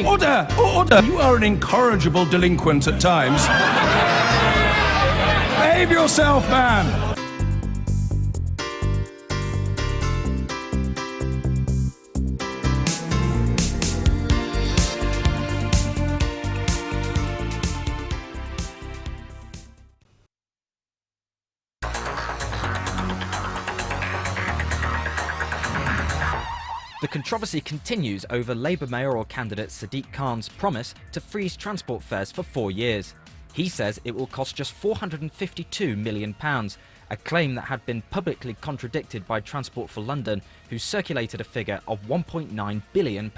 Order! Order! You are an incorrigible delinquent at times. Behave yourself, man! The controversy continues over Labour mayoral candidate Sadiq Khan's promise to freeze transport fares for 4 years. He says it will cost just £452 million, a claim that had been publicly contradicted by Transport for London, who circulated a figure of £1.9 billion.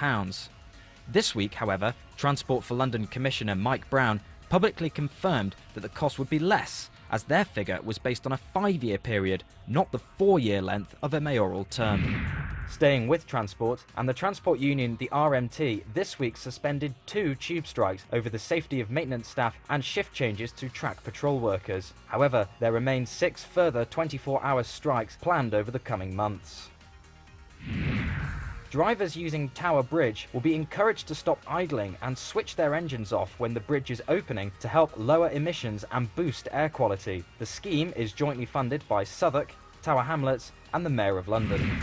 This week, however, Transport for London Commissioner Mike Brown publicly confirmed that the cost would be less, as their figure was based on a 5-year period, not the 4-year length of a mayoral term. Staying with transport, and the transport union, the RMT, this week suspended 2 tube strikes over the safety of maintenance staff and shift changes to track patrol workers. However, there remain 6 further 24-hour strikes planned over the coming months. Drivers using Tower Bridge will be encouraged to stop idling and switch their engines off when the bridge is opening to help lower emissions and boost air quality. The scheme is jointly funded by Southwark, Tower Hamlets and the Mayor of London.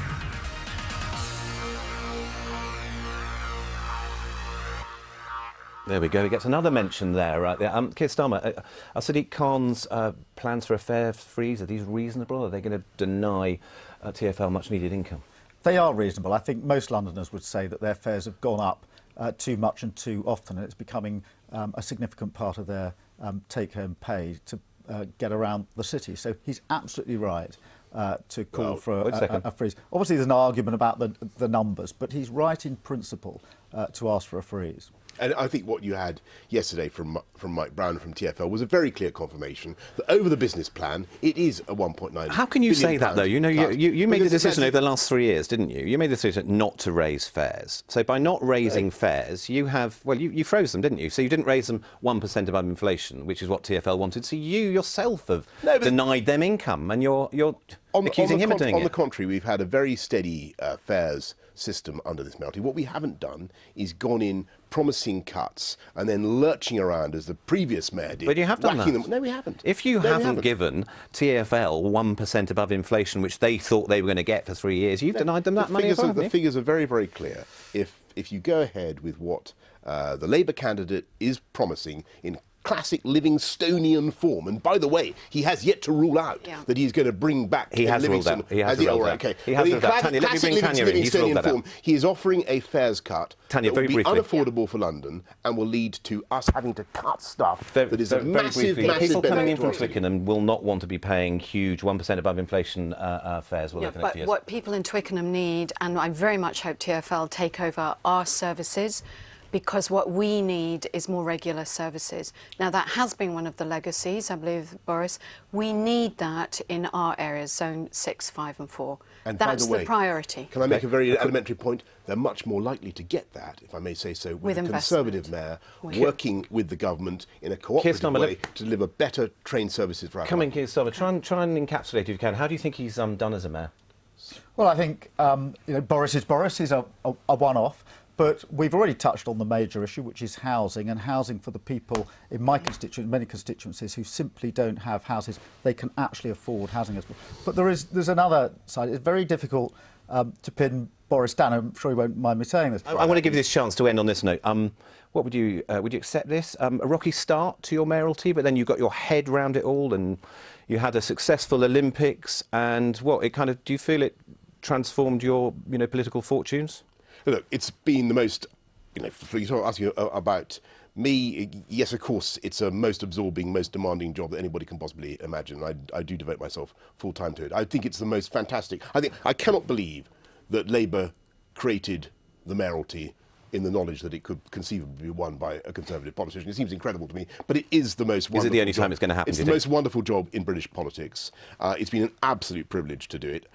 There we go, he gets another mention there, right there. Keir Starmer, are Sadiq Khan's plans for a fare freeze, are these reasonable? Are they going to deny TfL much needed income? They are reasonable. I think most Londoners would say that their fares have gone up too much and too often, and it's becoming a significant part of their take-home pay to get around the city. So he's absolutely right to call for a freeze. Obviously there's an argument about the numbers, but he's right in principle to ask for a freeze. And I think what you had yesterday from Mike Brown from TfL was a very clear confirmation that over the business plan, it is a 1.9. How can you say that, though? You know, you made the decision over the last 3 years, didn't you? You made the decision not to raise fares. So by not raising fares, you have, well, you froze them, didn't you? So you didn't raise them 1% above inflation, which is what TfL wanted. So you yourself have denied them income, and you're accusing him of doing it. On the contrary, we've had a very steady fares system under this mayoralty. What we haven't done is gone in promising cuts and then lurching around as the previous mayor did. But you have done that. No, we haven't. If you haven't given TfL 1% above inflation, which they thought they were going to get for 3 years, you've denied them that money as well, haven't you? The figures are very, very clear. If you go ahead with what the Labour candidate is promising in classic Livingstonian form, and by the way, he has yet to rule out that he's going to bring back. He has ruled out. He has ruled out. Okay. He has ruled out. Tanya, let me bring Tanya in. He's ruled that out. He is offering a fares cut Tanya, that will be briefly. Unaffordable for London and will lead to us having to cut stuff that is a massive People coming in from benefit. Twickenham will not want to be paying huge 1% above inflation fares. But what people in Twickenham need, and I very much hope TfL take over our services, because what we need is more regular services. Now, that has been one of the legacies, I believe, Boris. We need that in our areas, Zone 6, 5 and 4. And that's by the way, the priority. Can I make a very elementary point? They're much more likely to get that, if I may say so, with a Conservative mayor working with the government in a cooperative way to deliver better train services for our Come in, Keir Starmer. Try and encapsulate if you can. How do you think he's done as a mayor? Well, I think Boris is Boris. He's a one-off. But we've already touched on the major issue, which is housing, and housing for the people in my constituency, many constituencies who simply don't have houses they can actually afford housing. But there's another side. It's very difficult to pin Boris down. I'm sure he won't mind me saying this. I want to give you this chance to end on this note. What would you accept this? A rocky start to your mayoralty, but then you got your head round it all, and you had a successful Olympics, and do you feel it transformed your political fortunes? Look, it's been the most, for you to ask you about me, yes, of course, it's a most absorbing, most demanding job that anybody can possibly imagine. I do devote myself full-time to it. I think it's the most fantastic. I cannot believe that Labour created the mayoralty in the knowledge that it could conceivably be won by a Conservative politician. It seems incredible to me, but it is the most wonderful Is it the only time it's going to happen? It's the most wonderful job in British politics. It's been an absolute privilege to do it.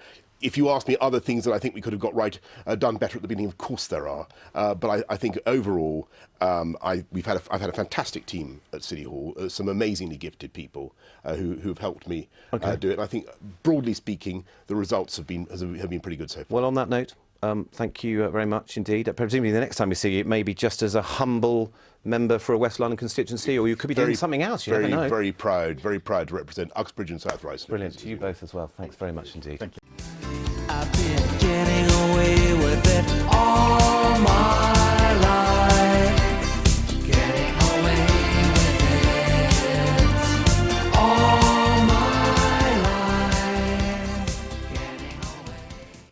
If you ask me other things that I think we could have got right, done better at the beginning, of course there are. But I think overall, I've had a fantastic team at City Hall, some amazingly gifted people who've helped me do it. And I think, broadly speaking, the results have been pretty good so far. Well, on that note, thank you very much indeed. Presumably the next time we see you, it may be just as a humble member for a West London constituency, or you could be doing something else, you never know. Very proud to represent Uxbridge and South Ryde. Brilliant. To you both as well. Thanks very much indeed. Thank you. I've been getting away with it.